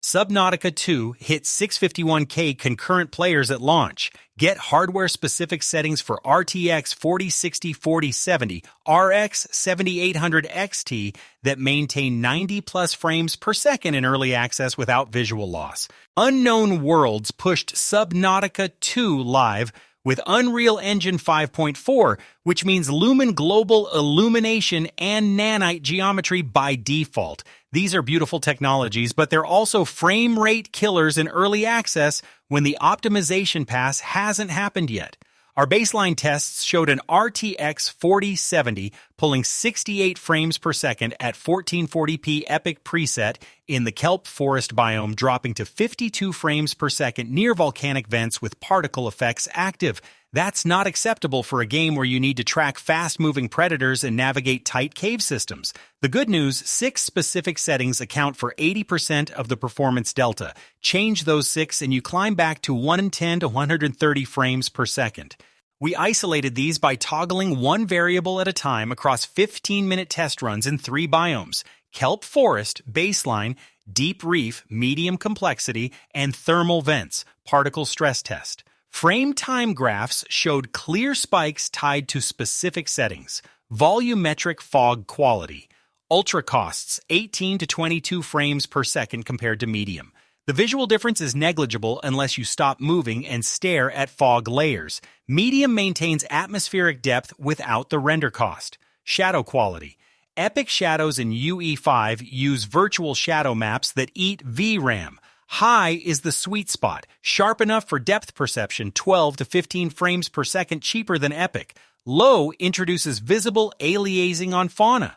Subnautica 2 hit 651K concurrent players at launch. Get hardware-specific settings for RTX 4060, 4070, RX 7800 XT that maintain 90-plus frames per second in early access without visual loss. Unknown Worlds pushed Subnautica 2 live with Unreal Engine 5.4, which means Lumen Global Illumination and Nanite geometry by default. These are beautiful technologies, but they're also frame rate killers in early access when the optimization pass hasn't happened yet. Our baseline tests showed an RTX 4070 pulling 68 frames per second at 1440p epic preset in the kelp forest biome, dropping to 52 frames per second near volcanic vents with particle effects active. That's not acceptable for a game where you need to track fast-moving predators and navigate tight cave systems. The good news, 6 specific settings account for 80% of the performance delta. Change those 6 and you climb back to 110 to 130 frames per second. We isolated these by toggling one variable at a time across 15-minute test runs in 3 biomes: kelp forest, baseline, deep reef, medium complexity, and thermal vents, particle stress test. Frame time graphs showed clear spikes tied to specific settings. Volumetric fog quality. Ultra costs 18 to 22 frames per second compared to medium. The visual difference is negligible unless you stop moving and stare at fog layers. Medium maintains atmospheric depth without the render cost. Shadow quality. Epic shadows in UE5 use virtual shadow maps that eat VRAM. High is the sweet spot, sharp enough for depth perception, 12 to 15 frames per second cheaper than Epic. Low introduces visible aliasing on fauna.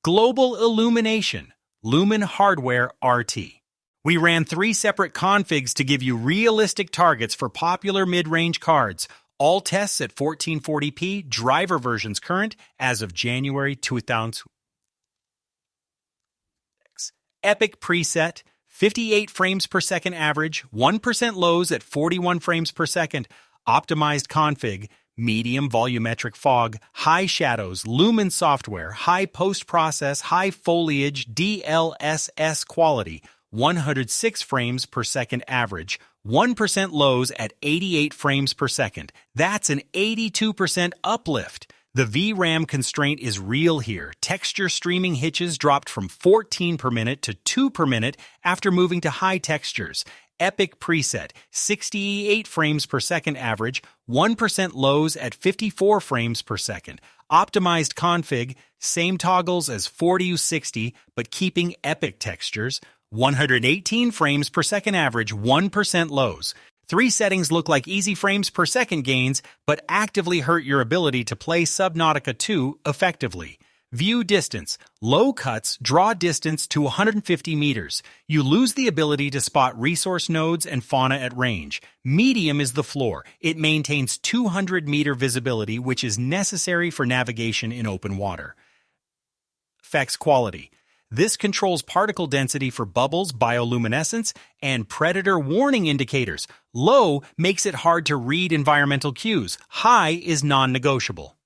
Global illumination, Lumen Hardware RT. We ran 3 separate configs to give you realistic targets for popular mid-range cards. All tests at 1440p, driver versions current as of January 2000. Epic preset, 58 frames per second average, 1% lows at 41 frames per second, optimized config, medium volumetric fog, high shadows, Lumen software, high post-process, high foliage, DLSS quality, 106 frames per second average, 1% lows at 88 frames per second. That's an 82% uplift. The VRAM constraint is real here. Texture streaming hitches dropped from 14 per minute to 2 per minute after moving to high textures. Epic preset, 68 frames per second average, 1% lows at 54 frames per second. Optimized config, same toggles as 40U60, but keeping epic textures. 118 frames per second average, 1% lows. 3 settings look like easy frames per second gains, but actively hurt your ability to play Subnautica 2 effectively. View distance. Low cuts draw distance to 150 meters. You lose the ability to spot resource nodes and fauna at range. Medium is the floor. It maintains 200-meter visibility, which is necessary for navigation in open water. Effects quality. This controls particle density for bubbles, bioluminescence, and predator warning indicators. Low makes it hard to read environmental cues. High is non-negotiable.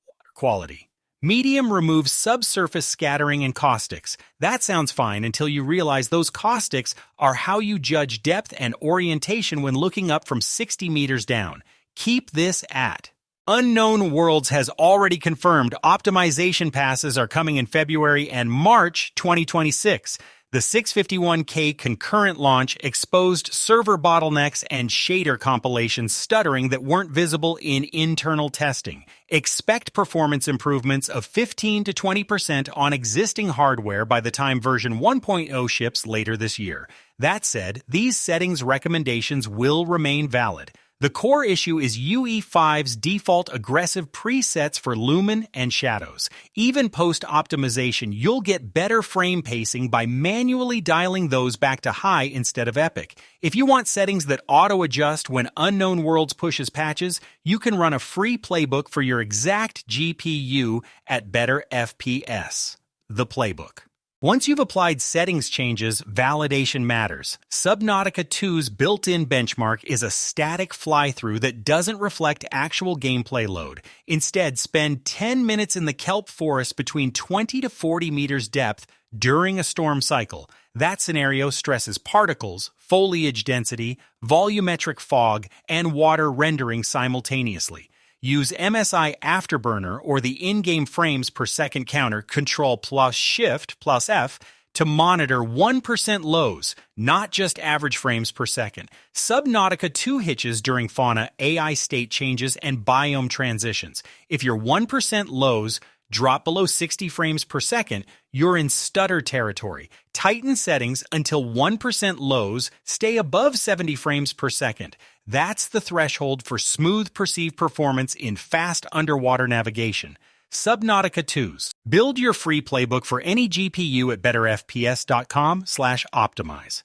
Water quality. Medium removes subsurface scattering and caustics. That sounds fine until you realize those caustics are how you judge depth and orientation when looking up from 60 meters down. Keep this at. Unknown Worlds has already confirmed optimization passes are coming in February and March 2026. The 651K concurrent launch exposed server bottlenecks and shader compilations stuttering that weren't visible in internal testing. Expect performance improvements of 15 to 20% on existing hardware by the time version 1.0 ships later this year. That said, these settings recommendations will remain valid. The core issue is UE5's default aggressive presets for lumen and shadows. Even post-optimization, you'll get better frame pacing by manually dialing those back to high instead of epic. If you want settings that auto-adjust when Unknown Worlds pushes patches, you can run a free playbook for your exact GPU at BetterFPS. The playbook. Once you've applied settings changes, validation matters. Subnautica 2's built-in benchmark is a static fly-through that doesn't reflect actual gameplay load. Instead, spend 10 minutes in the kelp forest between 20 to 40 meters depth during a storm cycle. That scenario stresses particles, foliage density, volumetric fog, and water rendering simultaneously. Use MSI Afterburner or the in-game frames per second counter Control plus Shift plus F to monitor 1% lows, not just average frames per second. Subnautica 2 hitches during fauna, AI state changes, and biome transitions. If your 1% lows drop below 60 frames per second, you're in stutter territory. Tighten settings until 1% lows stay above 70 frames per second. That's the threshold for smooth perceived performance in fast underwater navigation. Subnautica 2's. Build your free playbook for any GPU at BetterFPS.com/optimize.